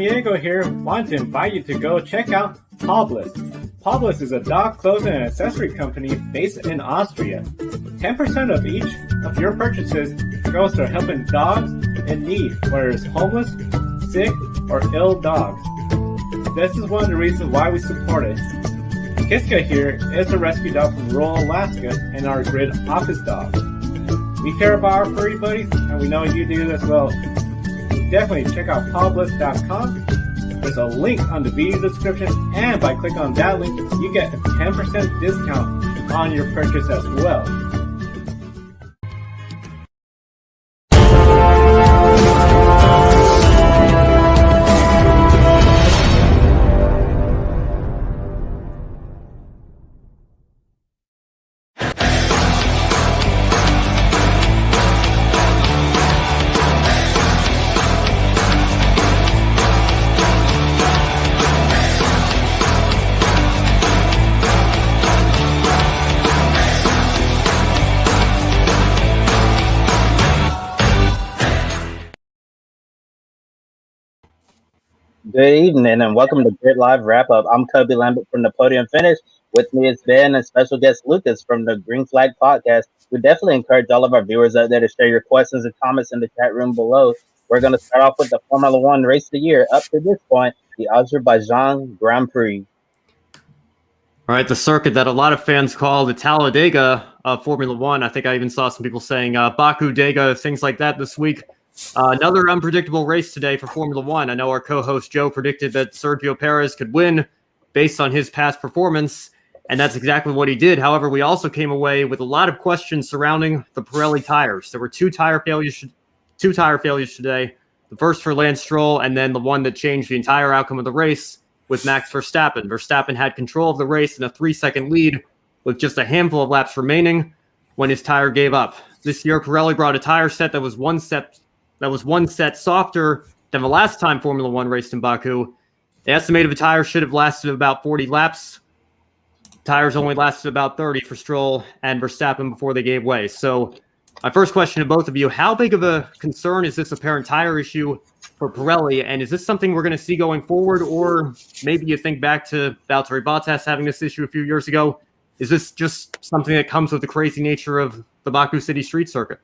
Diego here. Want to invite you to go check out Publis. Publis is a dog clothing and accessory company based in Austria. 10% of each of your purchases goes to helping dogs in need, whether it's homeless, sick, or ill dogs. This is one of the reasons why we support it. Kiska here is a rescue dog from rural Alaska and our grid office dog. We care about our furry buddies, and we know you do as well. Definitely check out Publis.com. There's a link on the video description, and by clicking on that link, you get a 10% discount on your purchase as well. Good evening and welcome to Grid Live Wrap Up. I'm Cubby Lambert from the Podium Finish. With me is Ben and special guest Lucas from the Green Flag Podcast. We definitely encourage all of our viewers out there to share your questions and comments in the chat room below. We're going to start off with the Formula One race of the year. Up to this point, the Azerbaijan Grand Prix. All right, the circuit that a lot of fans call the Talladega of Formula One. I think I even saw some people saying Baku Dega, things like that this week. Another unpredictable race today for Formula One. I know our co-host Joe predicted that Sergio Perez could win based on his past performance, and that's exactly what he did. However, we also came away with a lot of questions surrounding the Pirelli tires. There were two tire failures today. The first for Lance Stroll, and then the one that changed the entire outcome of the race with Max Verstappen. Verstappen had control of the race in a 3-second lead with just a handful of laps remaining when his tire gave up. This year, Pirelli brought a tire set that was one set softer than the last time Formula One raced in Baku. The estimated tire should have lasted about 40 laps. Tires only lasted about 30 for Stroll and Verstappen before they gave way. So my first question to both of you, how big of a concern is this apparent tire issue for Pirelli? And is this something we're going to see going forward? Or maybe you think back to Valtteri Bottas having this issue a few years ago. Is this just something that comes with the crazy nature of the Baku City street circuit?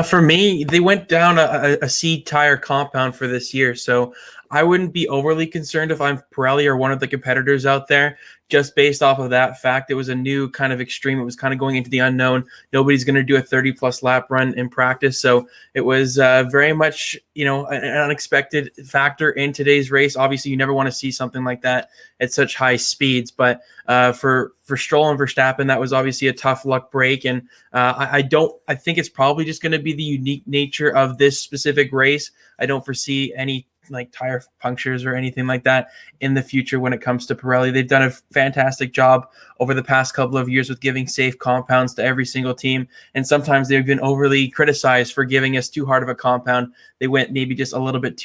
For me, they went down a seed tire compound for this year, so I wouldn't be overly concerned if I'm Pirelli or one of the competitors out there, just based off of that fact. It was a new kind of extreme. It was kind of going into the unknown. Nobody's going to do a 30-plus lap run in practice, so it was very much, an unexpected factor in today's race. Obviously, you never want to see something like that at such high speeds, but for Stroll and Verstappen, that was obviously a tough luck break, and I think it's probably just going to be the unique nature of this specific race. I don't foresee any tire punctures or anything like that in the future when it comes to Pirelli. They've done a fantastic job over the past couple of years with giving safe compounds to every single team, and sometimes they've been overly criticized for giving us too hard of a compound. They went maybe just a little bit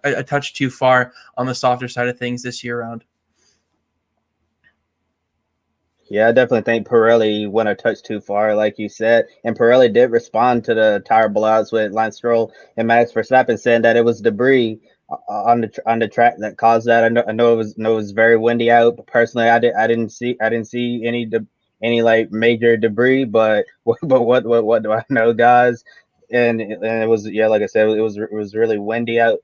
a touch too far on the softer side of things this year around. Yeah, I definitely think Pirelli went a touch too far, like you said. And Pirelli did respond to the tire blowouts with Lance Stroll and Max Verstappen, saying that it was debris on the track that caused that. I know it was very windy out. Personally, I didn't see any like major debris, but what do I know, guys? And it was, yeah, like I said, it was really windy out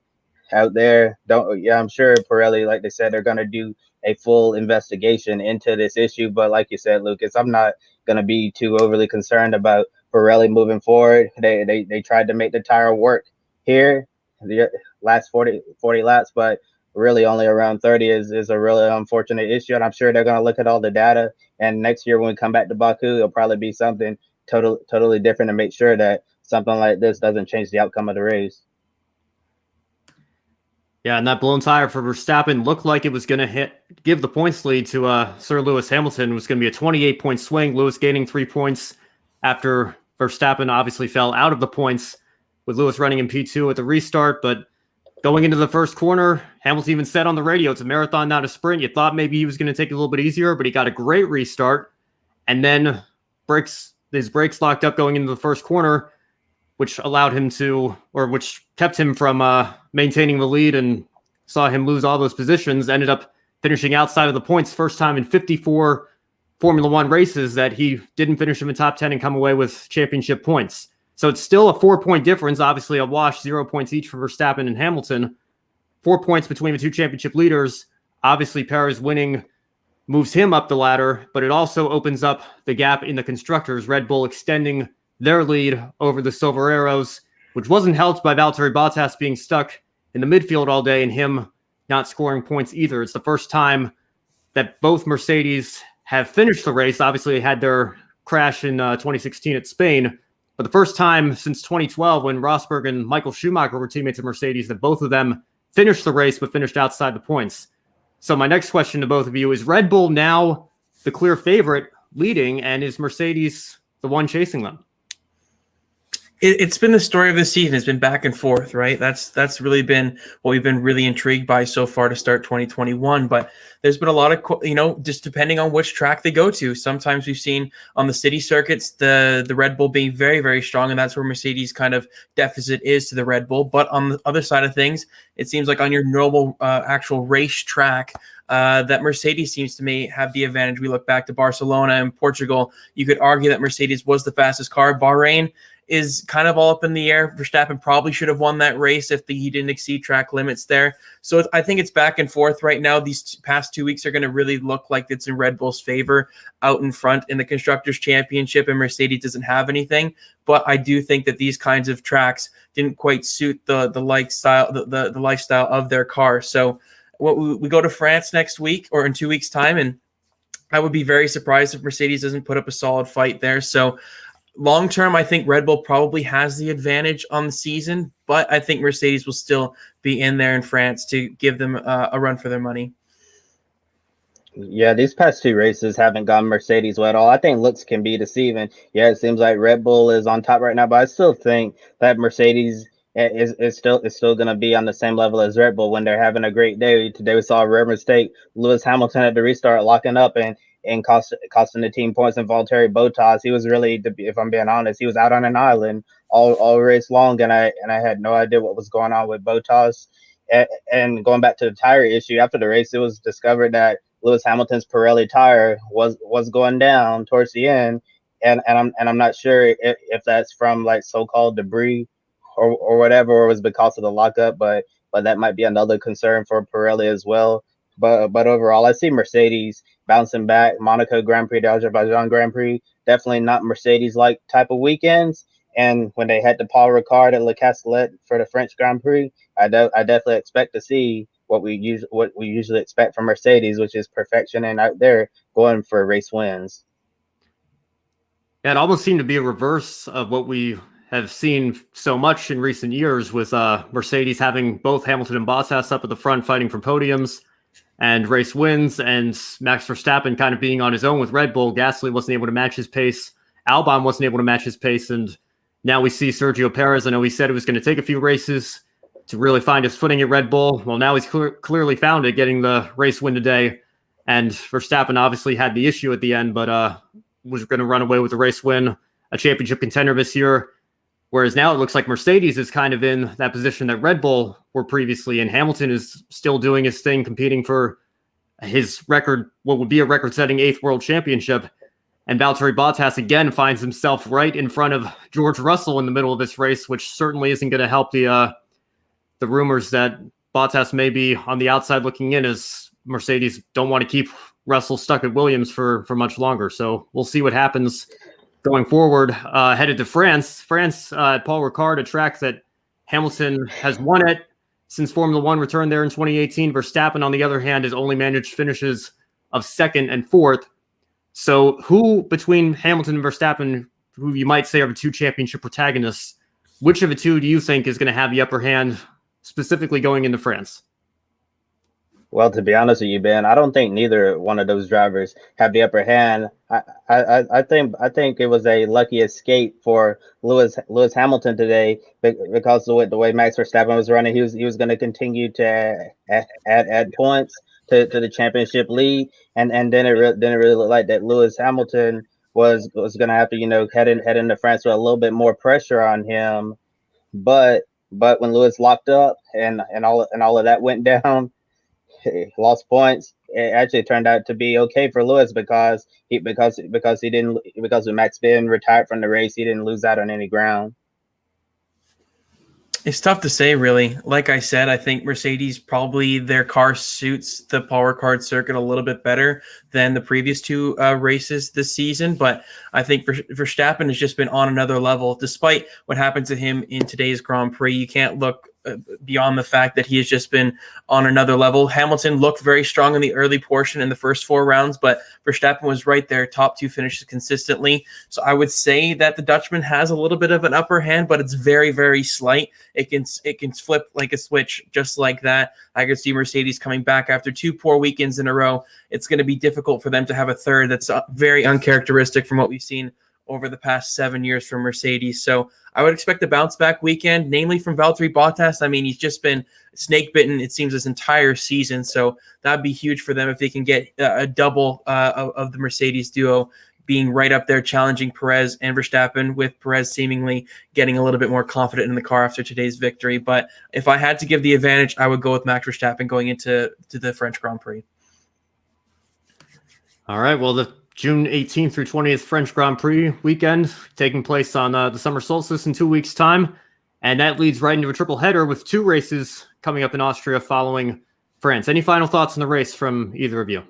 there. I'm sure Pirelli, like they said, they're gonna do a full investigation into this issue. But like you said, Lucas, I'm not gonna be too overly concerned about Pirelli moving forward. They tried to make the tire work here the last 40 laps, but really only around 30 is a really unfortunate issue. And I'm sure they're gonna look at all the data. And next year when we come back to Baku, it'll probably be something totally different to make sure that something like this doesn't change the outcome of the race. Yeah, and that blown tire for Verstappen looked like it was going to give the points lead to Sir Lewis Hamilton. It was going to be a 28-point swing. Lewis gaining 3 points after Verstappen obviously fell out of the points with Lewis running in P2 at the restart. But going into the first corner, Hamilton even said on the radio, it's a marathon, not a sprint. You thought maybe he was going to take it a little bit easier, but he got a great restart. And then his brakes locked up going into the first corner, which allowed him to, or which kept him from maintaining the lead and saw him lose all those positions, ended up finishing outside of the points, first time in 54 Formula One races that he didn't finish in the top 10 and come away with championship points. So it's still a 4-point difference, obviously a wash, 0 points each for Verstappen and Hamilton. 4 points between the two championship leaders. Obviously, Perez winning moves him up the ladder, but it also opens up the gap in the constructors. Red Bull extending their lead over the Silvereros, which wasn't helped by Valtteri Bottas being stuck in the midfield all day and him not scoring points either. It's the first time that both Mercedes have finished the race. Obviously, they had their crash in 2016 at Spain, but the first time since 2012 when Rosberg and Michael Schumacher were teammates at Mercedes that both of them finished the race but finished outside the points. So my next question to both of you is Red Bull now the clear favorite leading, and is Mercedes the one chasing them? It's been the story of the season. It's been back and forth, right? That's really been what we've been really intrigued by so far to start 2021. But there's been a lot of, just depending on which track they go to. Sometimes we've seen on the city circuits the Red Bull being very, very strong, and that's where Mercedes kind of deficit is to the Red Bull. But on the other side of things, it seems like on your normal actual race track, that Mercedes seems to me have the advantage. We look back to Barcelona and Portugal. You could argue that Mercedes was the fastest car. Bahrain is kind of all up in the air. Verstappen probably should have won that race if he didn't exceed track limits there. So I think it's back and forth right now. These past 2 weeks are going to really look like it's in Red Bull's favor out in front in the Constructors' Championship, and Mercedes doesn't have anything. But I do think that these kinds of tracks didn't quite suit the lifestyle of their car. So we go to France next week or in 2 weeks' time, and I would be very surprised if Mercedes doesn't put up a solid fight there. So long term, I think Red Bull probably has the advantage on the season, but I think Mercedes will still be in there in France to give them a run for their money. Yeah, these past two races haven't gone Mercedes well at all. I think looks can be deceiving. Yeah, it seems like Red Bull is on top right now, but I still think that Mercedes is still going to be on the same level as Red Bull when they're having a great day. Today we saw a rare mistake. Lewis Hamilton had to restart locking up and costing the team points. And Valtteri Bottas, he was really, if I'm being honest, he was out on an island all race long, and I had no idea what was going on with Bottas. And going back to the tire issue, after the race, it was discovered that Lewis Hamilton's Pirelli tire was going down towards the end, and I'm not sure if that's from like so-called debris or whatever, or it was because of the lockup, but that might be another concern for Pirelli as well. But overall, I see Mercedes bouncing back. Monaco Grand Prix, the Azerbaijan Grand Prix, definitely not Mercedes-like type of weekends. And when they head to Paul Ricard at Le Castellet for the French Grand Prix, I definitely expect to see what we usually expect from Mercedes, which is perfection and out there going for race wins. Yeah, it almost seemed to be a reverse of what we have seen so much in recent years, with Mercedes having both Hamilton and Bottas up at the front fighting for podiums and race wins, and Max Verstappen kind of being on his own with Red Bull. Gasly wasn't able to match his pace. Albon wasn't able to match his pace. And now we see Sergio Perez. I know he said it was going to take a few races to really find his footing at Red Bull. Well, now he's clearly found it, getting the race win today. And Verstappen obviously had the issue at the end, but was going to run away with the race win, a championship contender this year. Whereas now it looks like Mercedes is kind of in that position that Red Bull were previously, and Hamilton is still doing his thing, competing for his record, what would be a record-setting 8th World Championship. And Valtteri Bottas again finds himself right in front of George Russell in the middle of this race, which certainly isn't going to help the rumors that Bottas may be on the outside looking in, as Mercedes don't want to keep Russell stuck at Williams for much longer. So we'll see what happens going forward. Headed to France at Paul Ricard, a track that Hamilton has won at since Formula One returned there in 2018. Verstappen, on the other hand, has only managed finishes of 2nd and 4th. So who between Hamilton and Verstappen, who you might say are the two championship protagonists, which of the two do you think is going to have the upper hand, specifically going into France? Well, to be honest with you, Ben, I don't think neither one of those drivers have the upper hand. I think it was a lucky escape for Lewis Hamilton today, because of the way Max Verstappen was running. He was going to continue to add points to the championship lead, and then it really looked like that Lewis Hamilton was going to have to, head into France with a little bit more pressure on him. But when Lewis locked up and all of that went down, he lost points. It actually turned out to be okay for Lewis because Max being retired from the race, he didn't lose out on any ground. It's tough to say, really. Like I said, I think Mercedes probably their car suits the Power Card circuit a little bit better than the previous two races this season. But I think Verstappen has just been on another level. Despite what happened to him in today's Grand Prix, you can't look beyond the fact that he has just been on another level. Hamilton looked very strong in the early portion in the first 4 rounds, but Verstappen was right there, top 2 finishes consistently. So I would say that the Dutchman has a little bit of an upper hand, but it's very, very slight. It can flip like a switch just like that. I could see Mercedes coming back after 2 poor weekends in a row. It's going to be difficult for them to have a third. That's very uncharacteristic from what we've seen over the past 7 years from Mercedes. So I would expect a bounce back weekend, namely from Valtteri Bottas. I mean, he's just been snake bitten, it seems, this entire season. So that'd be huge for them if they can get a double of the Mercedes duo being right up there challenging Perez and Verstappen, with Perez seemingly getting a little bit more confident in the car after today's victory. But if I had to give the advantage, I would go with Max Verstappen going into the French Grand Prix. All right, well, the June 18th through 20th French Grand Prix weekend taking place on the summer solstice in 2 weeks' time. And that leads right into a triple header with 2 races coming up in Austria following France. Any final thoughts on the race from either of you?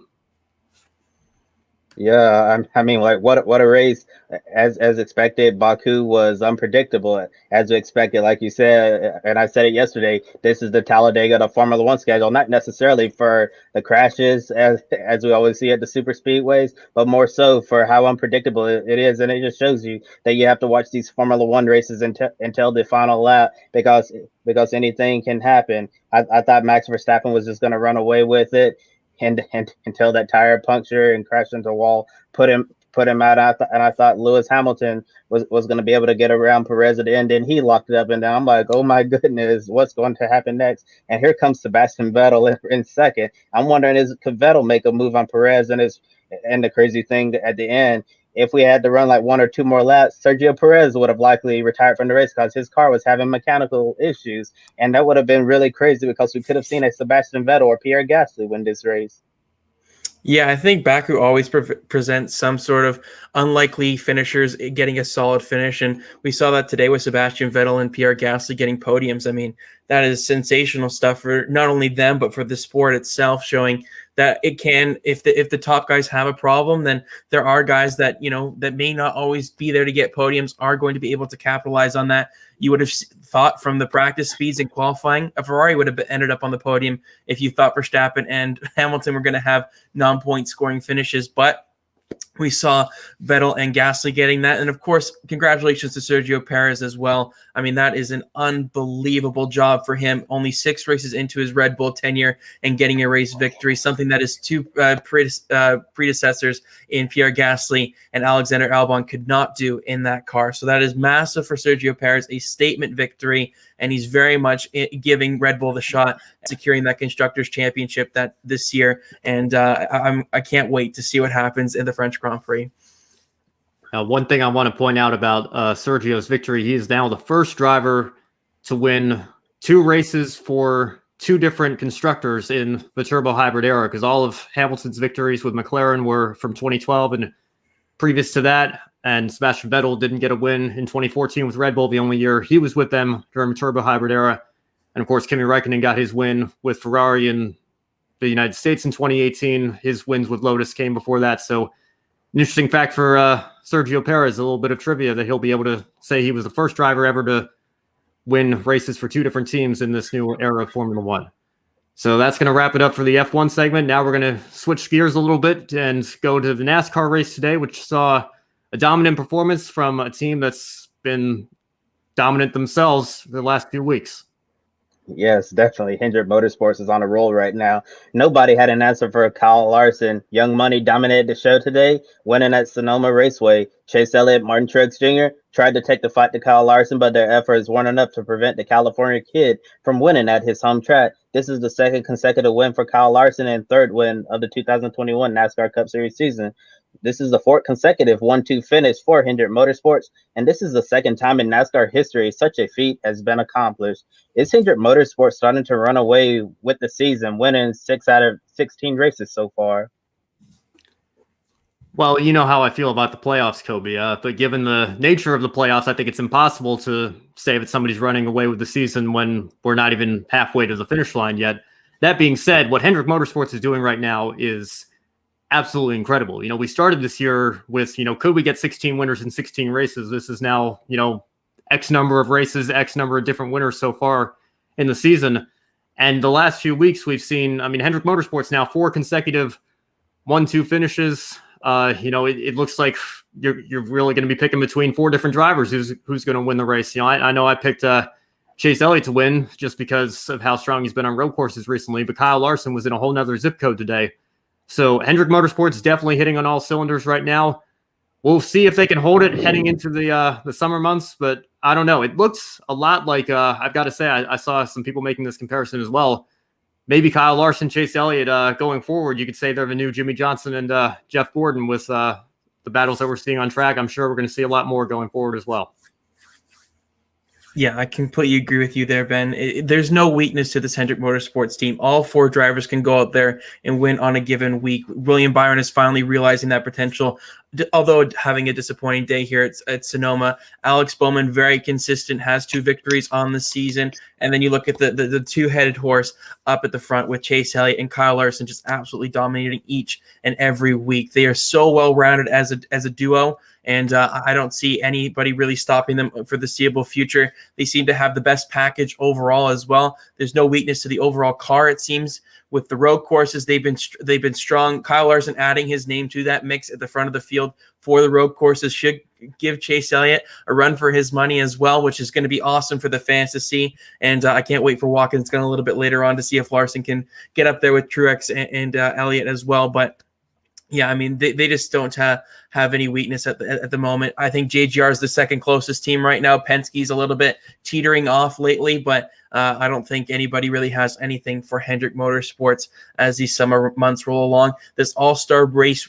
Yeah, I mean, like what a race! As expected, Baku was unpredictable, as we expected. Like you said, and I said it yesterday, this is the Talladega, the Formula One schedule, not necessarily for the crashes as we always see at the super speedways, but more so for how unpredictable it is. And it just shows you that you have to watch these Formula One races until the final lap, because anything can happen. I thought Max Verstappen was just going to run away with it. And until that tire puncture and crashed into the wall put him out. I thought Lewis Hamilton was going to be able to get around Perez at the end, and he locked it up. And then I'm like, oh my goodness, what's going to happen next? And here comes Sebastian Vettel in second. I'm wondering, could Vettel make a move on Perez? And the crazy thing at the end, if we had to run like 1 or 2 more laps, Sergio Perez would have likely retired from the race because his car was having mechanical issues. And that would have been really crazy, because we could have seen a Sebastian Vettel or Pierre Gasly win this race. Yeah, I think Baku always presents some sort of unlikely finishers getting a solid finish. And we saw that today with Sebastian Vettel and Pierre Gasly getting podiums. I mean, that is sensational stuff for not only them, but for the sport itself, showing that it can, if the top guys have a problem, then there are guys that, that may not always be there to get podiums, are going to be able to capitalize on that. You would have thought from the practice speeds and qualifying, a Ferrari would have ended up on the podium if you thought Verstappen and Hamilton were going to have non-point scoring finishes. But we saw Vettel and Gasly getting that. And of course, congratulations to Sergio Perez as well. I mean, that is an unbelievable job for him. Only 6 races into his Red Bull tenure and getting a race victory, something that his 2 predecessors in Pierre Gasly and Alexander Albon could not do in that car. So that is massive for Sergio Perez, a statement victory. And he's very much giving Red Bull the shot at securing that Constructors' Championship this year. And I can't wait to see what happens in the French Grand Prix. One thing I want to point out about Sergio's victory, he is now the first driver to win 2 races for 2 different constructors in the turbo hybrid era, because all of Hamilton's victories with McLaren were from 2012 and previous to that. And Sebastian Vettel didn't get a win in 2014 with Red Bull, the only year he was with them during the turbo hybrid era. And of course, Kimi Räikkönen got his win with Ferrari in the United States in 2018. His wins with Lotus came before that. So an interesting fact for Sergio Perez, a little bit of trivia, that he'll be able to say he was the first driver ever to win races for 2 different teams in this new era of Formula One. So that's going to wrap it up for the F1 segment. Now we're going to switch gears a little bit and go to the NASCAR race today, which saw a dominant performance from a team that's been dominant themselves for the last few weeks. Yes, definitely. Hendrick Motorsports is on a roll right now. Nobody had an answer for Kyle Larson. Young Money dominated the show today, winning at Sonoma Raceway. Chase Elliott, Martin Truex Jr. tried to take the fight to Kyle Larson, but their efforts weren't enough to prevent the California kid from winning at his home track. This is the 2nd consecutive win for Kyle Larson and 3rd win of the 2021 NASCAR Cup Series season. This is the fourth consecutive 1-2 finish for Hendrick Motorsports, and this is the second time in NASCAR history such a feat has been accomplished. Is Hendrick Motorsports starting to run away with the season, winning 6 out of 16 races so far? Well, you know how I feel about the playoffs, Kobe. But given the nature of the playoffs, I think it's impossible to say that somebody's running away with the season when we're not even halfway to the finish line yet. That being said, what Hendrick Motorsports is doing right now is absolutely incredible. We started this year with, could we get 16 winners in 16 races? This is now, X number of races, X number of different winners so far in the season. And the last few weeks we've seen, Hendrick Motorsports now 4 consecutive 1-2 finishes. It looks like you're really going to be picking between 4 different drivers who's going to win the race. I know I picked Chase Elliott to win just because of how strong he's been on road courses recently, but Kyle Larson was in a whole nother zip code today. So Hendrick Motorsports definitely hitting on all cylinders right now. We'll see if they can hold it heading into the summer months, but I don't know. It looks a lot like I've got to say I saw some people making this comparison as well. Maybe Kyle Larson, Chase Elliott going forward, you could say they're the new Jimmy Johnson and Jeff Gordon with the battles that we're seeing on track. I'm sure we're going to see a lot more going forward as well. Yeah, I completely agree with you there, Ben. There's no weakness to this Hendrick Motorsports team. All 4 drivers can go out there and win on a given week. William Byron is finally realizing that potential, although having a disappointing day here at Sonoma. Alex Bowman, very consistent, has 2 victories on the season. And then you look at the 2-headed horse up at the front with Chase Elliott and Kyle Larson just absolutely dominating each and every week. They are so well-rounded as a duo. And I don't see anybody really stopping them for the foreseeable future. They seem to have the best package overall as well. There's no weakness to the overall car, it seems. With the road courses, they've been strong. Kyle Larson adding his name to that mix at the front of the field for the road courses should give Chase Elliott a run for his money as well, which is going to be awesome for the fans to see. And I can't wait for Watkins going a little bit later on to see if Larson can get up there with Truex and Elliott as well. But yeah, they just don't have any weakness at the moment. I think JGR is the second closest team right now. Penske's a little bit teetering off lately, but I don't think anybody really has anything for Hendrick Motorsports as these summer months roll along. This all-star race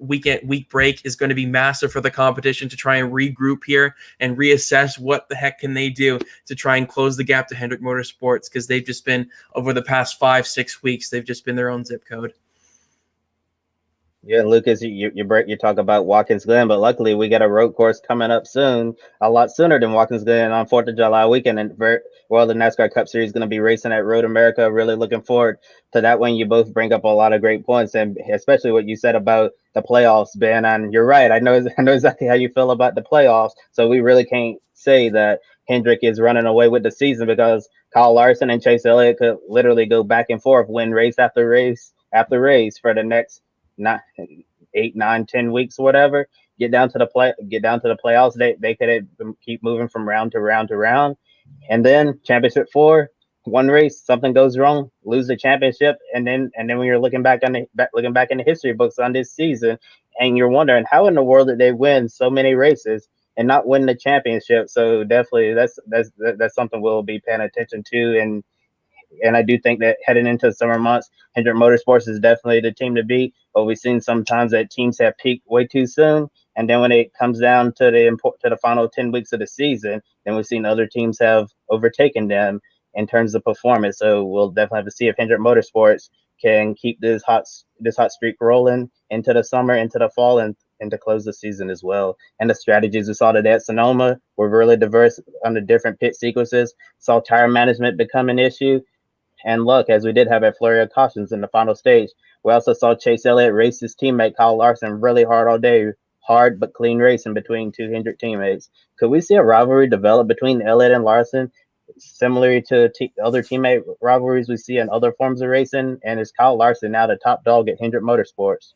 week break is going to be massive for the competition to try and regroup here and reassess what the heck can they do to try and close the gap to Hendrick Motorsports, because they've just been, over the past 5-6 weeks, they've just been their own zip code. Yeah, Lucas, you talk about Watkins Glen, but luckily we got a road course coming up soon, a lot sooner than Watkins Glen on 4th of July weekend. And the NASCAR Cup Series is going to be racing at Road America. Really looking forward to that one. You both bring up a lot of great points, and especially what you said about the playoffs, Ben. And you're right. I know exactly how you feel about the playoffs. So we really can't say that Hendrick is running away with the season, because Kyle Larson and Chase Elliott could literally go back and forth, win race after race after race for the next 8, 9, 10 weeks, whatever. Get down to the playoffs. They could keep moving from round to round to round, and then championship 4, one race, something goes wrong, lose the championship, and then when you're looking back in the history books on this season, and you're wondering how in the world did they win so many races and not win the championship. So definitely that's something we'll be paying attention to, and I do think that heading into the summer months, Hendrick Motorsports is definitely the team to beat. But we've seen sometimes that teams have peaked way too soon, and then when it comes down to the final 10 weeks of the season, then we've seen other teams have overtaken them in terms of performance. So we'll definitely have to see if Hendrick Motorsports can keep this hot streak rolling into the summer, into the fall, and to close the season as well. And the strategies we saw today at Sonoma were really diverse on the different pit sequences. Saw tire management become an issue, and luck, as we did have at flurry of cautions in the final stage. We also saw Chase Elliott race his teammate Kyle Larson really hard all day. Hard but clean racing between 2 Hendrick teammates. Could we see a rivalry develop between Elliott and Larson, similar to other teammate rivalries we see in other forms of racing? And is Kyle Larson now the top dog at Hendrick Motorsports?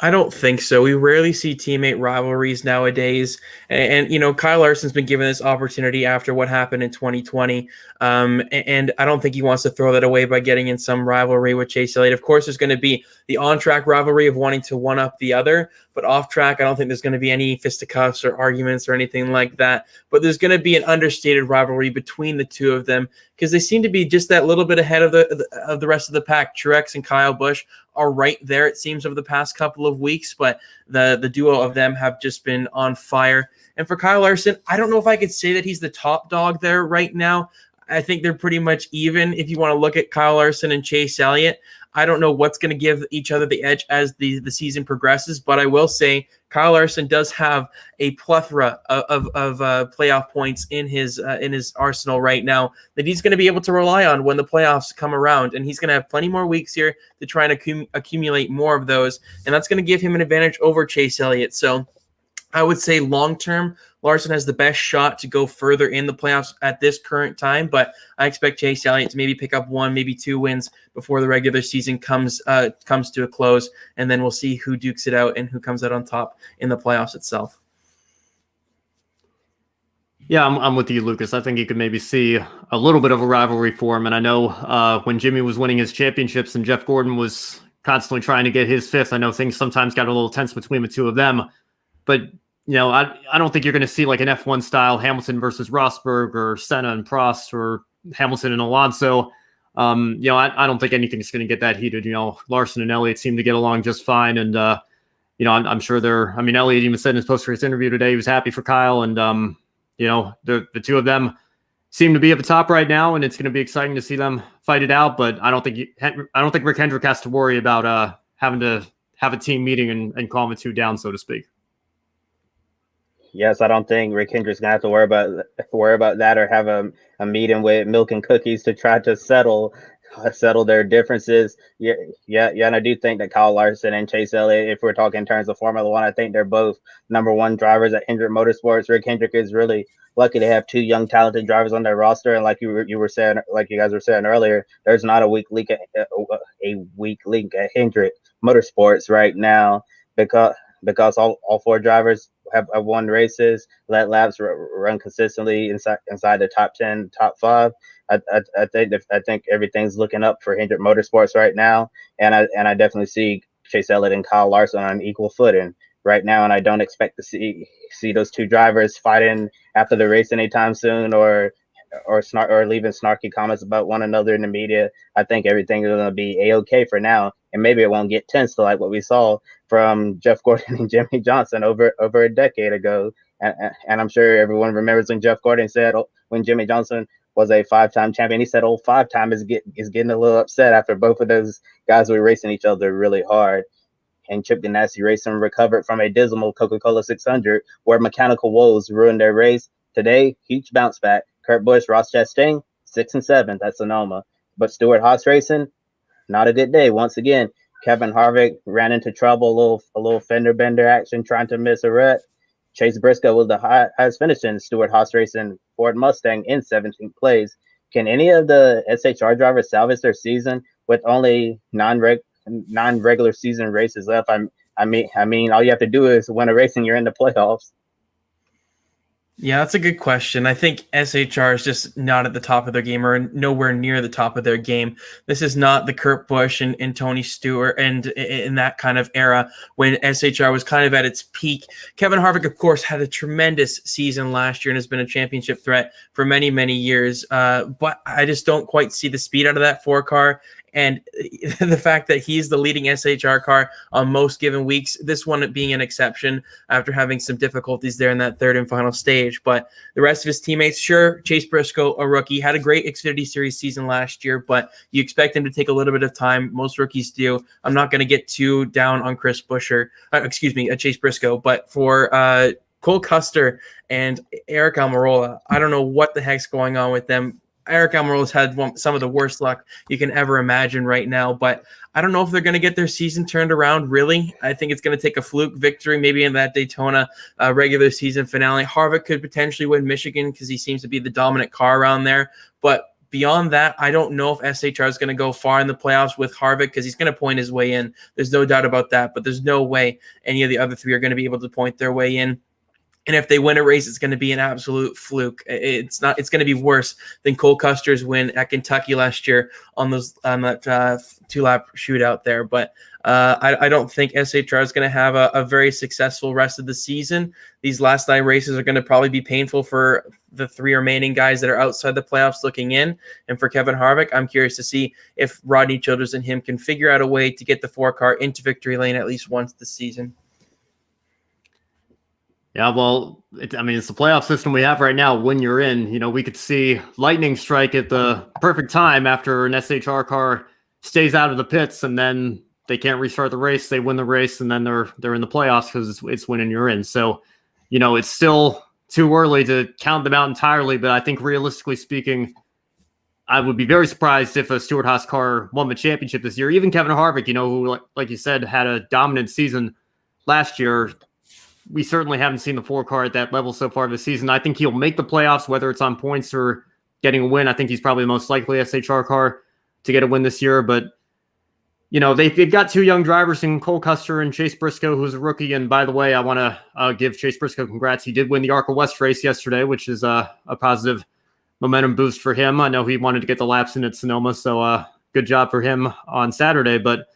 I don't think so. We rarely see teammate rivalries nowadays. And Kyle Larson's been given this opportunity after what happened in 2020. And I don't think he wants to throw that away by getting in some rivalry with Chase Elliott. Of course, there's going to be the on-track rivalry of wanting to one-up the other. But off-track, I don't think there's going to be any fisticuffs or arguments or anything like that. But there's going to be an understated rivalry between the two of them, because they seem to be just that little bit ahead of the rest of the pack. Truex and Kyle Busch are right there, it seems, over the past couple of weeks, but the duo of them have just been on fire. And for Kyle Larson, I don't know if I could say that he's the top dog there right now. I think they're pretty much even. If you want to look at Kyle Larson and Chase Elliott, I don't know what's going to give each other the edge as the season progresses, but I will say Kyle Larson does have a plethora of playoff points in his arsenal right now that he's going to be able to rely on when the playoffs come around, and he's going to have plenty more weeks here to try and accumulate more of those, and that's going to give him an advantage over Chase Elliott. So I would say long-term, Larson has the best shot to go further in the playoffs at this current time, but I expect Chase Elliott to maybe pick up 1, maybe 2 wins before the regular season comes to a close, and then we'll see who dukes it out and who comes out on top in the playoffs itself. Yeah, I'm with you, Lucas. I think you could maybe see a little bit of a rivalry form, and I know when Jimmy was winning his championships and Jeff Gordon was constantly trying to get his 5th, I know things sometimes got a little tense between the two of them, but I don't think you're going to see like an F1 style Hamilton versus Rosberg or Senna and Prost or Hamilton and Alonso. I don't think anything's going to get that heated. Larson and Elliott seem to get along just fine. And, I'm sure Elliott even said in his post-race interview today, he was happy for Kyle. And, the two of them seem to be at the top right now, and it's going to be exciting to see them fight it out. But I don't think Rick Hendrick has to worry about having to have a team meeting and calm the two down, so to speak. Yes, I don't think Rick Hendrick's gonna have to worry about that or have a meeting with milk and cookies to try to settle their differences. And I do think that Kyle Larson and Chase Elliott, if we're talking in terms of Formula One, I think they're both number 1 drivers at Hendrick Motorsports. Rick Hendrick is really lucky to have 2 young, talented drivers on their roster, and like you guys were saying earlier, there's not a weak link at Hendrick Motorsports right now because all 4 drivers have won races, let laps run consistently inside the top 10, top 5. I think everything's looking up for Hendrick Motorsports right now, and I definitely see Chase Elliott and Kyle Larson on equal footing right now, and I don't expect to see those 2 drivers fighting after the race anytime soon or leaving snarky comments about one another in the media. I think everything is going to be A-okay for now, and maybe it won't get tense to like what we saw from Jeff Gordon and Jimmy Johnson over a decade ago. And I'm sure everyone remembers when Jeff Gordon said when Jimmy Johnson was a 5-time champion, he said, 5-time is getting a little upset after both of those guys were racing each other really hard. And Chip Ganassi Racing recovered from a dismal Coca-Cola 600 where mechanical woes ruined their race. Today, huge bounce back. Kurt Busch, Ross Chastain, 6 and 7th at Sonoma. But Stewart-Haas Racing, not a good day. Once again, Kevin Harvick ran into trouble, a little fender bender action, trying to miss a wreck. Chase Briscoe was the highest finish in Stewart-Haas Racing Ford Mustang in 17th place. Can any of the SHR drivers salvage their season with only non-regular season races left? I mean, all you have to do is win a race and you're in the playoffs. Yeah, that's a good question. I think SHR is just not at the top of their game or nowhere near the top of their game. This is not the Kurt Busch and Tony Stewart and in that kind of era when SHR was kind of at its peak. Kevin Harvick, of course, had a tremendous season last year and has been a championship threat for many, many years. But I just don't quite see the speed out of that 4-car. And the fact that he's the leading SHR car on most given weeks, this one being an exception after having some difficulties there in that third and final stage. But the rest of his teammates, sure, Chase Briscoe, a rookie, had a great Xfinity Series season last year, but you expect him to take a little bit of time. Most rookies do. I'm not going to get too down on Chase Briscoe, but for Cole Custer and Eric Almirola, I don't know what the heck's going on with them. Eric Almirola's had some of the worst luck you can ever imagine right now, but I don't know if they're going to get their season turned around, really. I think it's going to take a fluke victory, maybe in that Daytona regular season finale. Harvick could potentially win Michigan because he seems to be the dominant car around there, but beyond that, I don't know if SHR is going to go far in the playoffs with Harvick because he's going to point his way in. There's no doubt about that, but there's no way any of the other 3 are going to be able to point their way in. And if they win a race, it's going to be an absolute fluke. It's going to be worse than Cole Custer's win at Kentucky last year on that 2-lap shootout there. But I don't think SHR is going to have a very successful rest of the season. These last 9 races are going to probably be painful for the three remaining guys that are outside the playoffs looking in. And for Kevin Harvick, I'm curious to see if Rodney Childers and him can figure out a way to get the 4-car into victory lane at least once this season. Yeah, well, it's the playoff system we have right now. When you're in, we could see lightning strike at the perfect time after an SHR car stays out of the pits, and then they can't restart the race. They win the race, and then they're in the playoffs because it's when you're in. So, it's still too early to count them out entirely. But I think realistically speaking, I would be very surprised if a Stewart-Haas car won the championship this year. Even Kevin Harvick, who, like you said, had a dominant season last year. We certainly haven't seen the 4-car at that level so far this season. I think he'll make the playoffs, whether it's on points or getting a win. I think he's probably the most likely SHR car to get a win this year. But, they've got two young drivers in Cole Custer and Chase Briscoe, who's a rookie. And by the way, I want to give Chase Briscoe congrats. He did win the ARCA West race yesterday, which is a positive momentum boost for him. I know he wanted to get the laps in at Sonoma, so good job for him on Saturday. But,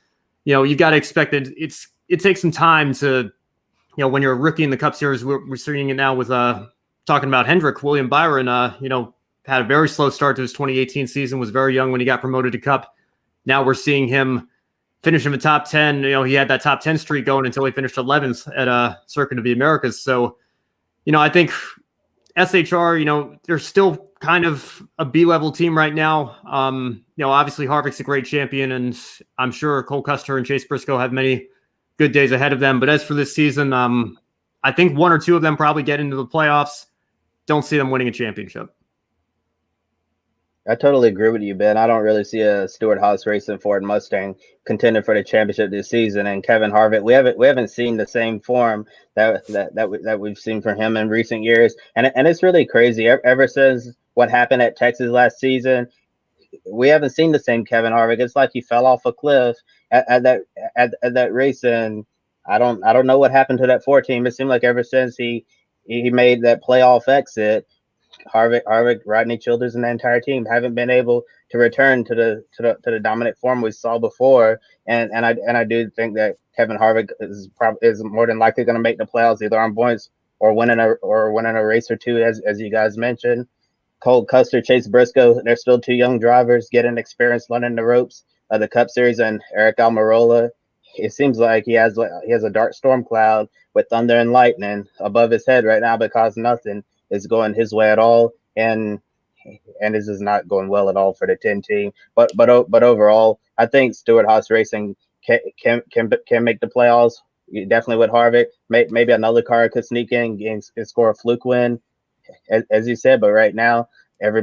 you've got to expect that it takes some time to – when you're a rookie in the Cup Series, we're seeing it now with talking about Hendrick. William Byron, had a very slow start to his 2018 season, was very young when he got promoted to Cup. Now we're seeing him finish in the top 10. He had that top 10 streak going until he finished 11th at Circuit of the Americas. So, I think SHR, they're still kind of a B-level team right now. Obviously Harvick's a great champion, and I'm sure Cole Custer and Chase Briscoe have many good days ahead of them. But as for this season, I think one or two of them probably get into the playoffs. Don't see them winning a championship. I totally agree with you, Ben. I don't really see a Stewart-Haas racing Ford Mustang contending for the championship this season. And Kevin Harvick, we haven't seen the same form that we've seen from him in recent years. And it's really crazy. Ever since what happened at Texas last season, we haven't seen the same Kevin Harvick. It's like he fell off a cliff at that race, and I don't know what happened to that 4 team. It seemed like ever since he made that playoff exit, Harvick, Rodney Childers, and the entire team haven't been able to return to the dominant form we saw before. And I do think that Kevin Harvick is more than likely going to make the playoffs, either on points or winning a race or two, as you guys mentioned. Cole Custer, Chase Briscoe, they're still two young drivers getting experience, learning the ropes of the Cup Series, and Eric Almirola. It seems like he has a dark storm cloud with thunder and lightning above his head right now, because nothing is going his way at all, and this is not going well at all for the 10 team. But overall, I think Stewart-Haas Racing can make the playoffs. Definitely with Harvick. Maybe another car could sneak in and score a fluke win, as you said. But right now,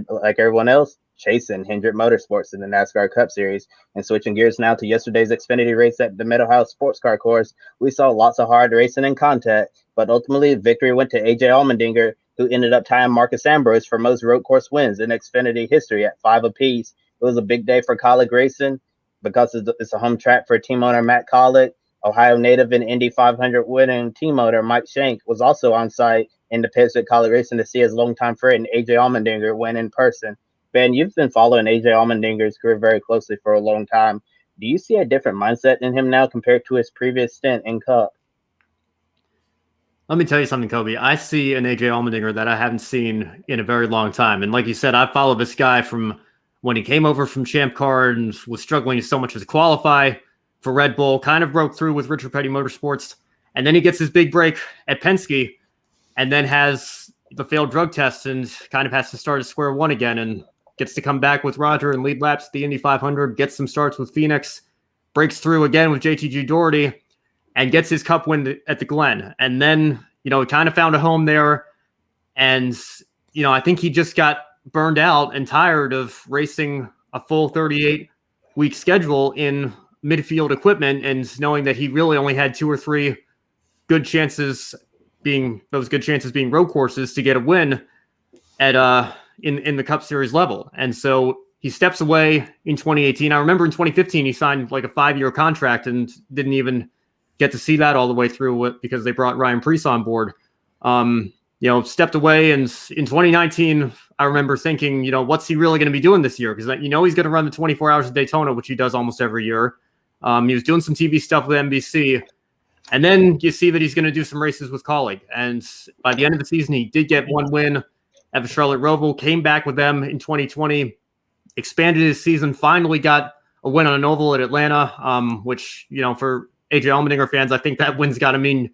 like everyone else, chasing Hendrick Motorsports in the NASCAR Cup Series. And switching gears now to yesterday's Xfinity race at the Mid-Ohio Sports Car Course, we saw lots of hard racing and contact, but ultimately victory went to AJ Allmendinger, who ended up tying Marcus Ambrose for most road course wins in Xfinity history at 5 apiece. It was a big day for Colleague Racing because it's a home track for team owner Matt Colleague. Ohio native and Indy 500 winning team owner Mike Shank was also on site in the pits with Colleague Racing to see his longtime friend AJ Allmendinger win in person. Ben, you've been following AJ Allmendinger's career very closely for a long time. Do you see a different mindset in him now compared to his previous stint in Cup? Let me tell you something, Kobe. I see an AJ Allmendinger that I haven't seen in a very long time. And like you said, I followed this guy from when he came over from Champ Car and was struggling so much to qualify for Red Bull, kind of broke through with Richard Petty Motorsports. And then he gets his big break at Penske and then has the failed drug test and kind of has to start at square one again and gets to come back with Roger and lead laps at the Indy 500, gets some starts with Phoenix, breaks through again with JTG Doherty, and gets his Cup win at the Glen. And then, he kind of found a home there. And, I think he just got burned out and tired of racing a full 38-week schedule in midfield equipment and knowing that he really only had 2 or 3 good chances being road courses to get a win at in the Cup Series level. And so he steps away in 2018. I remember in 2015 he signed like a 5-year contract and didn't even get to see that all the way through because they brought Ryan Prix on board. Stepped away, and in 2019 I remember thinking, what's he really going to be doing this year? Because he's going to run the 24 Hours of Daytona, which he does almost every year. He was doing some TV stuff with NBC. And then you see that he's going to do some races with Colleague. And by the end of the season, he did get 1 win at the Charlotte Roval, came back with them in 2020, expanded his season, finally got a win on an oval at Atlanta, which, for AJ Allmendinger fans, I think that win's got to mean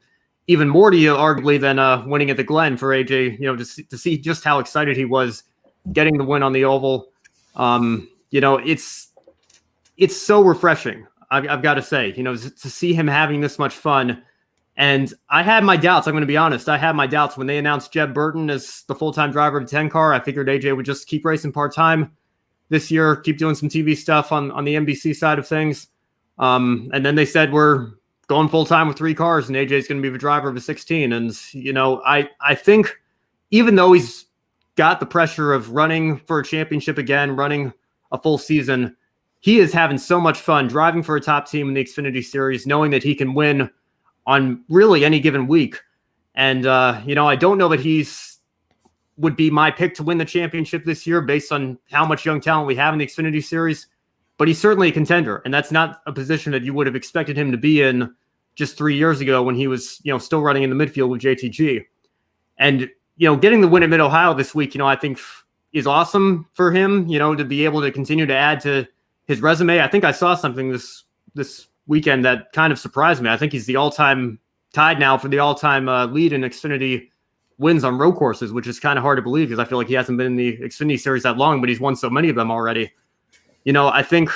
even more to you, arguably, than winning at the Glen for AJ, to see just how excited he was getting the win on the oval. It's so refreshing, I've got to say, to see him having this much fun. And I had my doubts. I'm going to be honest. I had my doubts when they announced Jeb Burton as the full-time driver of the 10 car. I figured AJ would just keep racing part-time this year, keep doing some TV stuff on the NBC side of things. And then they said, we're going full-time with 3 cars, and AJ's going to be the driver of a 16. And, I think even though he's got the pressure of running for a championship again, running a full season, he is having so much fun driving for a top team in the Xfinity Series, knowing that he can win on really any given week. And, I don't know that would be my pick to win the championship this year based on how much young talent we have in the Xfinity Series, but he's certainly a contender. And that's not a position that you would have expected him to be in just 3 years ago when he was, still running in the midfield with JTG. And, getting the win at Mid-Ohio this week, I think is awesome for him, to be able to continue to add to his resume. I think I saw something this weekend that kind of surprised me. I think he's the all-time tied now for the all-time lead in Xfinity wins on road courses, which is kind of hard to believe because I feel like he hasn't been in the Xfinity Series that long, but he's won so many of them already. I think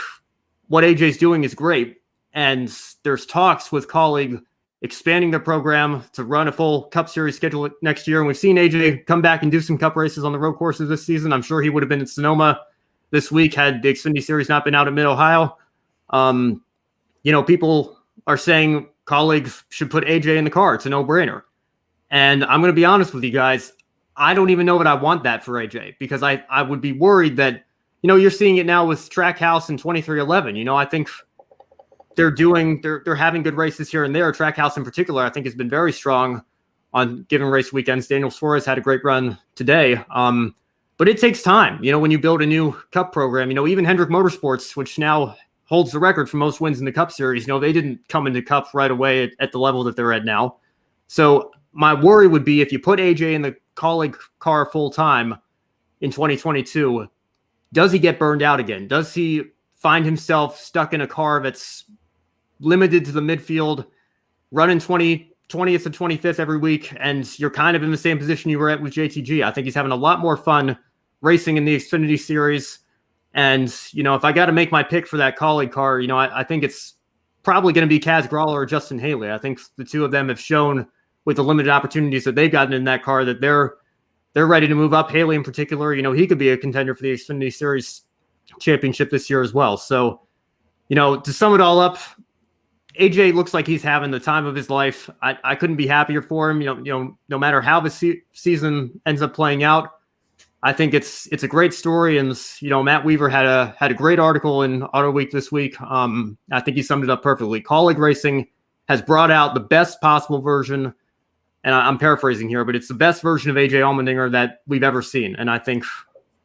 what AJ's doing is great, and there's talks with Colleague expanding their program to run a full Cup Series schedule next year, and we've seen AJ come back and do some Cup races on the road courses this season. I'm sure he would have been in Sonoma this week had the Xfinity Series not been out at Mid-Ohio. People are saying Colleague should put AJ in the car. It's a no-brainer. And I'm going to be honest with you guys. I don't even know that I want that for AJ because I would be worried that, you're seeing it now with Trackhouse in 2311. I think they're having good races here and there. Trackhouse in particular, I think, has been very strong on given race weekends. Daniel Suarez had a great run today. But it takes time, when you build a new Cup program. Even Hendrick Motorsports, which now holds the record for most wins in the Cup Series, they didn't come into Cup right away at the level that they're at now. So my worry would be if you put AJ in the Colleague car full-time in 2022, does he get burned out again? Does he find himself stuck in a car that's limited to the midfield, running 20th to 25th every week, and you're kind of in the same position you were at with JTG? I think he's having a lot more fun racing in the Xfinity Series. And, if I got to make my pick for that Colleague car, I think it's probably going to be Kaz Grala or Justin Haley. I think the two of them have shown with the limited opportunities that they've gotten in that car that they're ready to move up. Haley in particular, he could be a contender for the Xfinity Series championship this year as well. So, to sum it all up, AJ looks like he's having the time of his life. I couldn't be happier for him. No matter how the season ends up playing out, I think it's a great story. And Matt Weaver had a great article in Auto Week this week. I think he summed it up perfectly. Colleague Racing has brought out the best possible version, and I'm paraphrasing here, but it's the best version of AJ Allmendinger that we've ever seen. And I think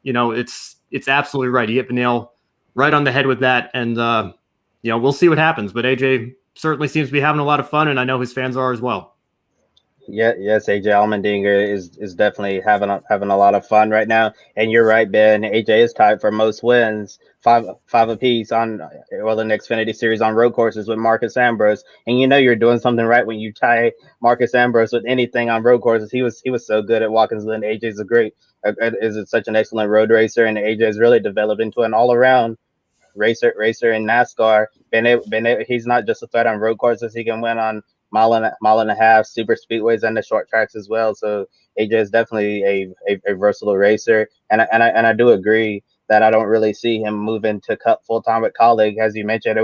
it's absolutely right. He hit the nail right on the head with that. And we'll see what happens. But AJ certainly seems to be having a lot of fun, and I know his fans are as well. Yeah, yes, AJ Allmendinger is definitely having a lot of fun right now. And you're right, Ben. AJ is tied for most wins, five apiece in the Xfinity Series on road courses with Marcus Ambrose. And you're doing something right when you tie Marcus Ambrose with anything on road courses. He was so good at Watkins Glen. AJ's is such an excellent road racer, and AJ's really developed into an all around racer in NASCAR. He's not just a threat on road courses. He can win on mile and a half super speedways and the short tracks as well. So AJ is definitely a versatile racer, and I do agree that I don't really see him moving to Cup full time with Colleague. As you mentioned,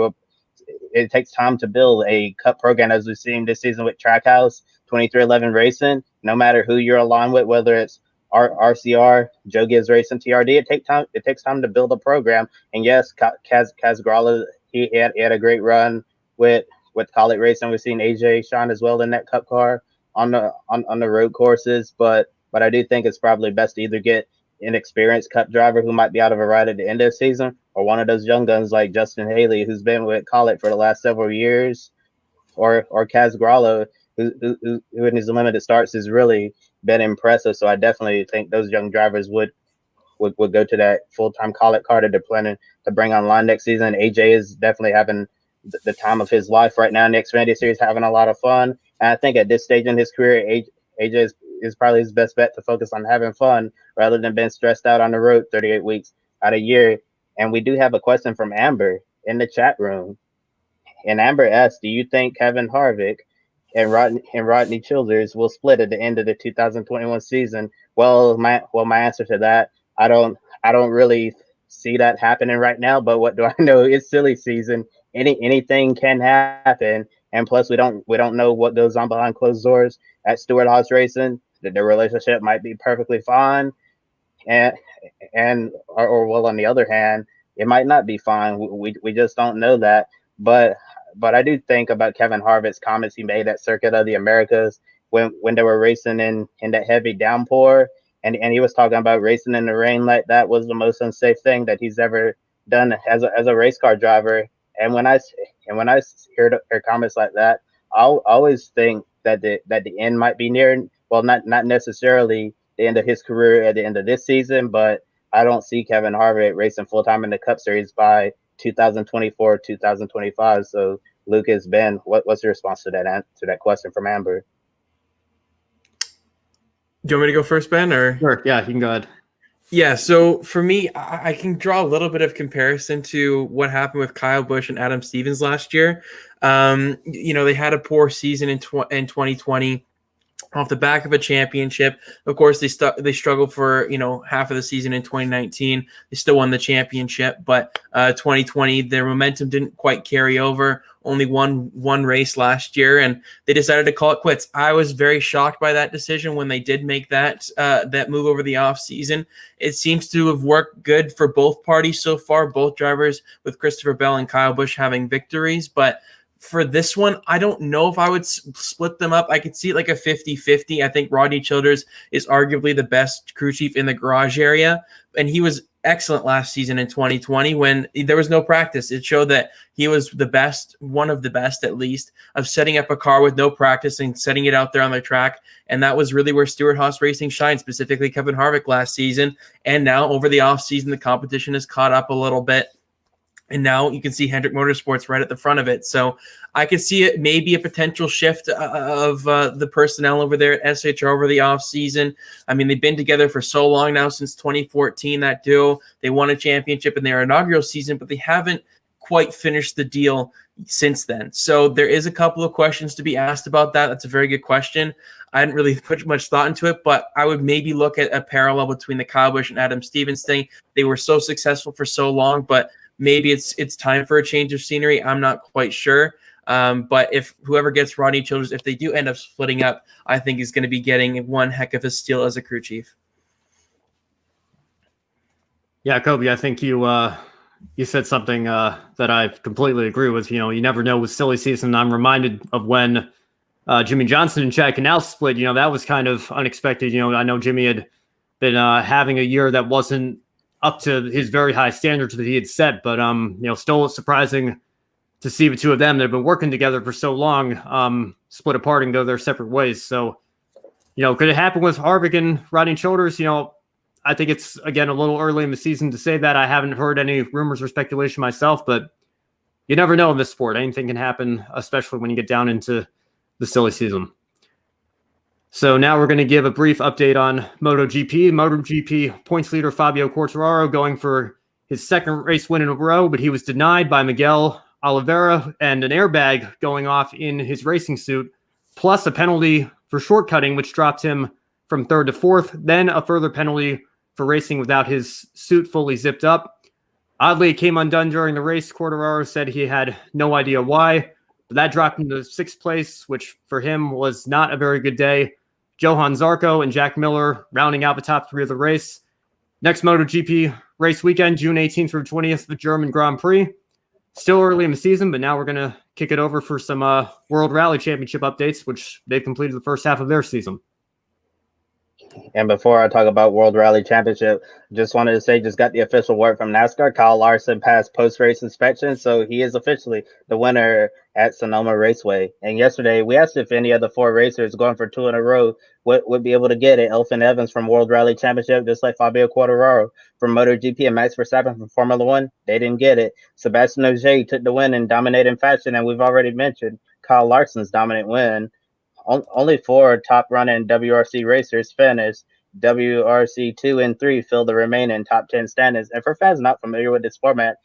it takes time to build a Cup program, as we've seen this season with Trackhouse 2311 Racing. No matter who you're aligned with, whether it's RCR, Joe Gibbs Racing, TRD, it takes time to build a program. And yes, Kaz Grala, he had a great run with Colleague Racing. We've seen AJ shine as well in that Cup car on the road courses, but I do think it's probably best to either get an experienced Cup driver who might be out of a ride at the end of the season, or one of those young guns like Justin Haley, who's been with Colleague for the last several years, or Kaz Grala, who in his limited starts has really been impressive. So I definitely think those young drivers would go to that full-time call-it car that they're planning to bring online next season. AJ is definitely having the time of his life right now in the Xfinity Series, having a lot of fun. And I think at this stage in his career, AJ is probably his best bet to focus on having fun rather than being stressed out on the road 38 weeks out of year. And we do have a question from Amber in the chat room. And Amber asks, do you think Kevin Harvick and Rodney Childers will split at the end of the 2021 season? Well, my answer to that, I don't really see that happening right now. But what do I know? It's silly season. Anything can happen, and plus we don't know what goes on behind closed doors at Stewart-Haas Racing. That their relationship might be perfectly fine, or well, on the other hand, it might not be fine. We just don't know that. But I do think about Kevin Harvick's comments he made at Circuit of the Americas when they were racing in that heavy downpour, and he was talking about racing in the rain like that was the most unsafe thing that he's ever done as a race car driver. And when I hear comments like that, I'll always think that the end might be near. Well, not necessarily the end of his career at the end of this season, but I don't see Kevin Harvick racing full time in the Cup Series by 2024, 2025. So, Lucas, Ben, what's your response to that question from Amber? Do you want me to go first, Ben? Or Sure. Yeah, you can go ahead. Yeah, so for me, I can draw a little bit of comparison to what happened with Kyle Busch and Adam Stevens last year. They had a poor season in 2020 off the back of a championship. Of course, they struggled for half of the season in 2019. They still won the championship, but 2020 their momentum didn't quite carry over. Only one race last year, and they decided to call it quits. I was very shocked by that decision when they did make that move over the off season. It seems to have worked good for both parties so far, both drivers, with Christopher Bell and Kyle Busch having victories, but for this one, I don't know if I would split them up. I could see it like a 50-50. I think Rodney Childers is arguably the best crew chief in the garage area, and he was excellent last season in 2020 when there was no practice. It showed that he was the best, one of the best at least, of setting up a car with no practice and setting it out there on the track. And that was really where Stewart-Haas Racing shined, specifically Kevin Harvick last season. And now over the offseason, the competition has caught up a little bit. And now you can see Hendrick Motorsports right at the front of it. So I could see it maybe a potential shift of the personnel over there at SHR over the offseason. I mean, they've been together for so long now, since 2014, that duo. They won a championship in their inaugural season, but they haven't quite finished the deal since then. So there is a couple of questions to be asked about that. That's a very good question. I hadn't really put much thought into it, but I would maybe look at a parallel between the Kyle Busch and Adam Stevens thing. They were so successful for so long, but maybe it's time for a change of scenery. I'm not quite sure. But if whoever gets Rodney Childers, if they do end up splitting up, I think is going to be getting one heck of a steal as a crew chief. Yeah, Kobe, I think you said something that I completely agree with. You never know with silly season. I'm reminded of when Jimmy Johnson and Chad Canal split. That was kind of unexpected. I know Jimmy had been having a year that wasn't up to his very high standards that he had set, but still surprising to see the two of them that have been working together for so long split apart and go their separate ways. So, could it happen with Harvick and Rodney Childers? I think it's, again, a little early in the season to say that. I haven't heard any rumors or speculation myself, but you never know in this sport. Anything can happen, especially when you get down into the silly season. So now we're going to give a brief update on MotoGP. MotoGP points leader Fabio Quartararo going for his second race win in a row, but he was denied by Miguel Oliveira and an airbag going off in his racing suit, plus a penalty for shortcutting, which dropped him from third to fourth, then a further penalty for racing without his suit fully zipped up. Oddly, it came undone during the race. Quartararo said he had no idea why, but that dropped him to sixth place, which for him was not a very good day. Johan Zarco and Jack Miller rounding out the top three of the race. Next MotoGP race weekend, June 18th through 20th, the German Grand Prix. Still early in the season, but now we're going to kick it over for some World Rally Championship updates, which they've completed the first half of their season. And before I talk about World Rally Championship, just wanted to say, just got the official word from NASCAR. Kyle Larson passed post-race inspection, so he is officially the winner at Sonoma Raceway. And yesterday, we asked if any of the 4 racers going for 2 in a row would be able to get it. Elfyn Evans from World Rally Championship, just like Fabio Quartararo from MotoGP, and Max Verstappen from Formula One, they didn't get it. Sebastian Ogier took the win in dominating fashion, and we've already mentioned Kyle Larson's dominant win. Only 4 top-running WRC racers finished. WRC 2 and 3 fill the remaining top 10 standings. And for fans not familiar with this format,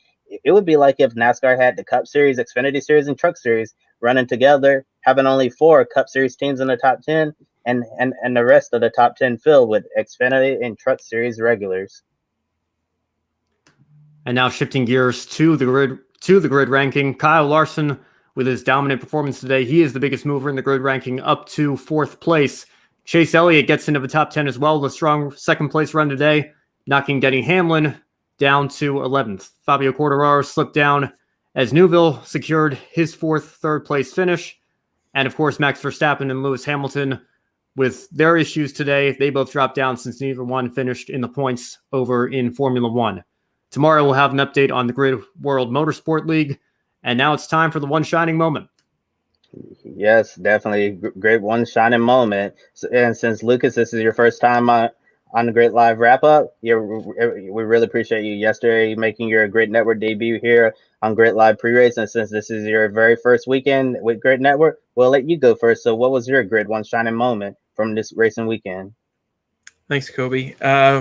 it would be like if NASCAR had the Cup Series, Xfinity Series, and Truck Series running together, having only 4 Cup Series teams in the top 10, and the rest of the top 10 filled with Xfinity and Truck Series regulars. And now shifting gears to the grid ranking, Kyle Larson, with his dominant performance today, he is the biggest mover in the grid ranking, up to 4th place. Chase Elliott gets into the top 10 as well, the strong 2nd place run today, knocking Denny Hamlin down to 11th. Fabio Quartararo slipped down as Neuville secured his 4th, 3rd place finish. And of course, Max Verstappen and Lewis Hamilton, with their issues today, they both dropped down since neither one finished in the points over in Formula One. Tomorrow we'll have an update on the Grid World Motorsport League. And now it's time for the one shining moment. Yes, definitely. Great one shining moment. And since Lucas, this is your first time on the Grid Live wrap up, we really appreciate you yesterday making your Grid Network debut here on Grid Live pre-race. And since this is your very first weekend with Grid Network, we'll let you go first. So what was your Grid one shining moment from this racing weekend? Thanks, Kobe.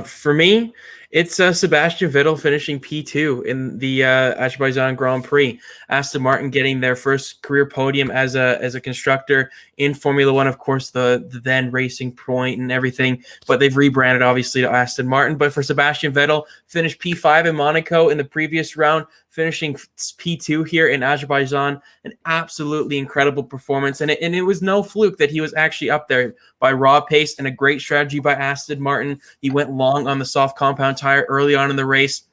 For me, it's Sebastian Vettel finishing P2 in the Azerbaijan Grand Prix. Aston Martin getting their first career podium as a constructor in Formula One. Of course, the then Racing Point and everything, but they've rebranded obviously to Aston Martin. But for Sebastian Vettel, finished P5 in Monaco in the previous round, finishing P2 here in Azerbaijan. An absolutely incredible performance, and it was no fluke that he was actually up there by raw pace and a great strategy by Aston Martin. He went long on the soft compound tire early on in the race,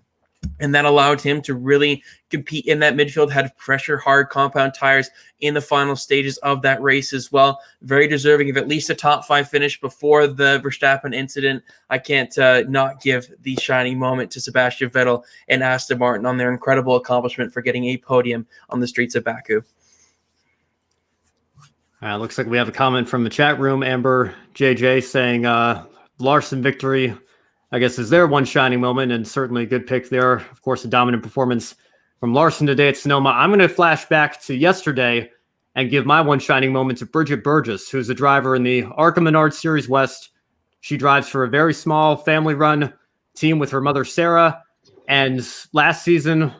and that allowed him to really compete in that midfield, had pressure hard compound tires in the final stages of that race as well. Very deserving of at least a top 5 finish before the Verstappen incident. I can't not give the shining moment to Sebastian Vettel and Aston Martin on their incredible accomplishment for getting a podium on the streets of Baku. Looks like we have a comment from the chat room. Amber JJ saying Larson victory, I guess, is their one shining moment, and certainly a good pick there. Of course, a dominant performance from Larson today at Sonoma. I'm going to flash back to yesterday and give my one shining moment to Bridget Burgess, who's a driver in the Arca Menard Series West. She drives for a very small family-run team with her mother, Sarah, and last season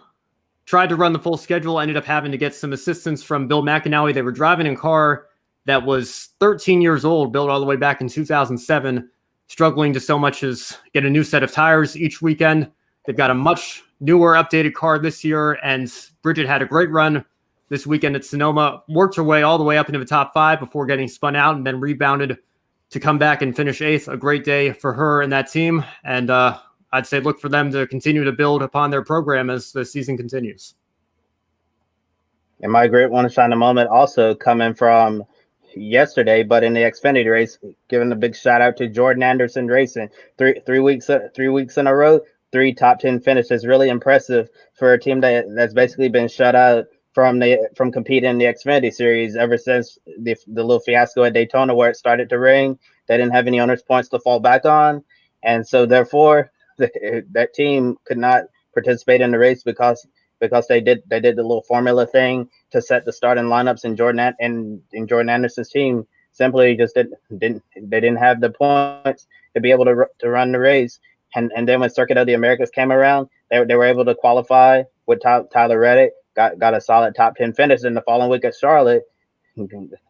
tried to run the full schedule, ended up having to get some assistance from Bill McAnally. They were driving a car that was 13 years old, built all the way back in 2007, struggling to so much as get a new set of tires each weekend. They've got a much newer, updated car this year, and Bridget had a great run this weekend at Sonoma, worked her way all the way up into the top 5 before getting spun out and then rebounded to come back and finish 8th. A great day for her and that team, and I'd say look for them to continue to build upon their program as the season continues. And my great one shining moment also coming from yesterday, but in the Xfinity race, giving a big shout out to Jordan Anderson Racing. Three weeks in a row, 3 top 10 finishes. Really impressive for a team that's basically been shut out from competing in the Xfinity series ever since the little fiasco at Daytona where it started to rain. They didn't have any owners points to fall back on, and so therefore that team could not participate in the race because they did the little formula thing to set the starting lineups, and Jordan Anderson's team simply just didn't have the points to be able to run the race. And then when Circuit of the Americas came around, they were able to qualify with Tyler Reddick, got a solid top 10 finish in the following week at Charlotte.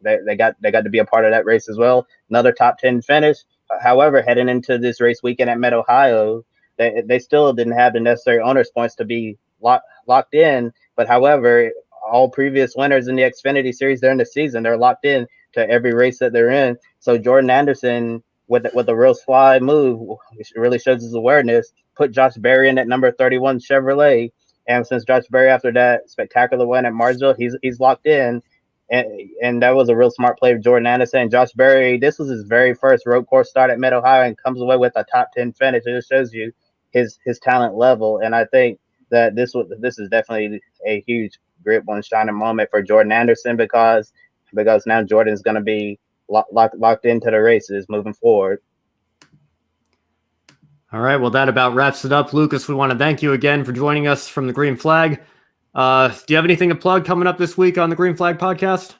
They got to be a part of that race as well. Another top 10 finish. However, heading into this race weekend at Mid-Ohio, they still didn't have the necessary owners points to be locked in. But however, all previous winners in the Xfinity series during the season, they're locked in to every race that they're in. So Jordan Anderson, with a real slide move, which really shows his awareness, put Josh Berry in at number 31 Chevrolet. And since Josh Berry, after that spectacular win at Martinsville, he's locked in. and that was a real smart play of Jordan Anderson. And Josh Berry, this was his very first road course start at Mid-Ohio and comes away with a top 10 finish. It just shows you his talent level. And I think that this is definitely a huge grit one shining moment for Jordan Anderson because now Jordan's going to be locked into the races moving forward. All right, well, that about wraps it up. Lucas, we want to thank you again for joining us from the Green Flag. Do you have anything to plug coming up this week on the Green Flag podcast?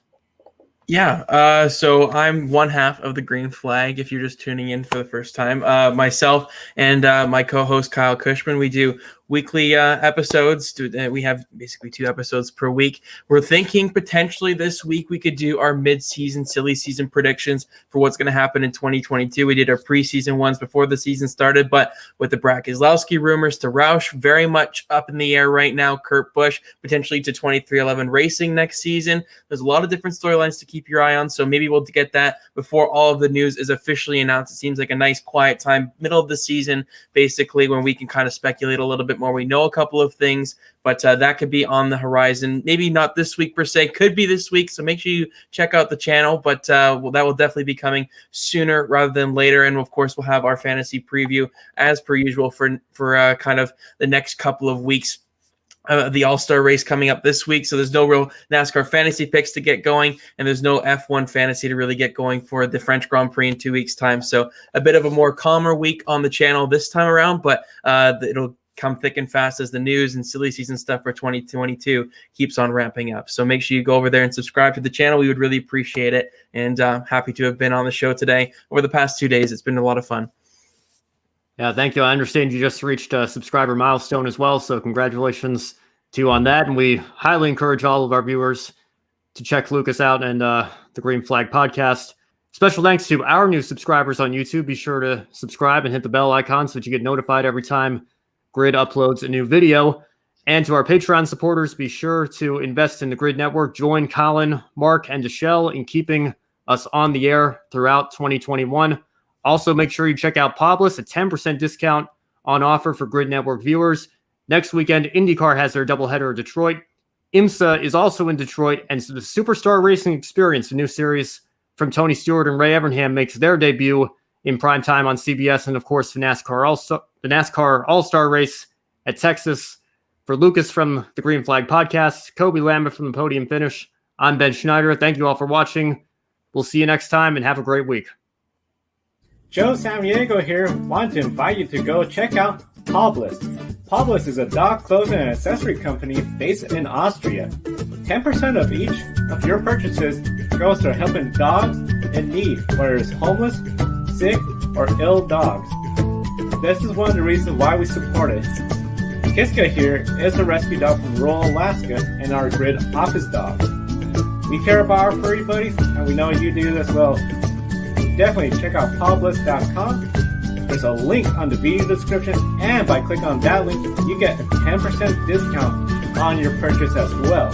Yeah, so I'm one half of the Green Flag. If you're just tuning in for the first time, myself and my co-host Kyle Cushman, we do weekly episodes. We have basically 2 episodes per week. We're thinking potentially this week we could do our mid-season, silly season predictions for what's going to happen in 2022. We did our preseason ones before the season started, but with the Brad Keselowski rumors to Roush very much up in the air right now, Kurt Busch potentially to 23XI Racing next season. There's a lot of different storylines to keep your eye on, so maybe we'll get that before all of the news is officially announced. It seems like a nice quiet time, middle of the season, basically, when we can kind of speculate a little bit more. We know a couple of things, but that could be on the horizon. Maybe not this week per se, could be this week. So make sure you check out the channel, but that will definitely be coming sooner rather than later. And of course, we'll have our fantasy preview as per usual for kind of the next couple of weeks. The All-Star race coming up this week, so there's no real NASCAR fantasy picks to get going, and there's no F1 fantasy to really get going for the French Grand Prix in 2 weeks' time. So a bit of a more calmer week on the channel this time around, but it'll come thick and fast as the news and silly season stuff for 2022 keeps on ramping up. So make sure you go over there and subscribe to the channel. We would really appreciate it, and happy to have been on the show today. Over the past 2 days, it's been a lot of fun. Yeah, thank you. I understand you just reached a subscriber milestone as well, so congratulations to you on that. And we highly encourage all of our viewers to check Lucas out and the Green Flag podcast. Special thanks to our new subscribers on YouTube. Be sure to subscribe and hit the bell icon so that you get notified every time Grid uploads a new video. And to our Patreon supporters, be sure to invest in the Grid Network. Join Colin, Mark, and Deshelle in keeping us on the air throughout 2021. Also, make sure you check out Poblis, a 10% discount on offer for Grid Network viewers. Next weekend, IndyCar has their doubleheader in Detroit. IMSA is also in Detroit, and so the Superstar Racing Experience, a new series from Tony Stewart and Ray Evernham, makes their debut in primetime on CBS. And, of course, the NASCAR All-Star Race at Texas. For Lucas from the Green Flag podcast, Kobe Lambert from the Podium Finish, I'm Ben Schneider. Thank you all for watching. We'll see you next time, and have a great week. Joe Samaniego here. Want to invite you to go check out Poblis. Poblis is a dog clothing and accessory company based in Austria. 10% of each of your purchases goes to helping dogs in need, whether it's homeless, sick, or ill dogs. This is one of the reasons why we support it. Kiska here is a rescue dog from rural Alaska and our Grid office dog. We care about our furry buddies, and we know you do as well. Definitely check out poblis.com. There's a link on the video description, and by clicking on that link, you get a 10% discount on your purchase as well.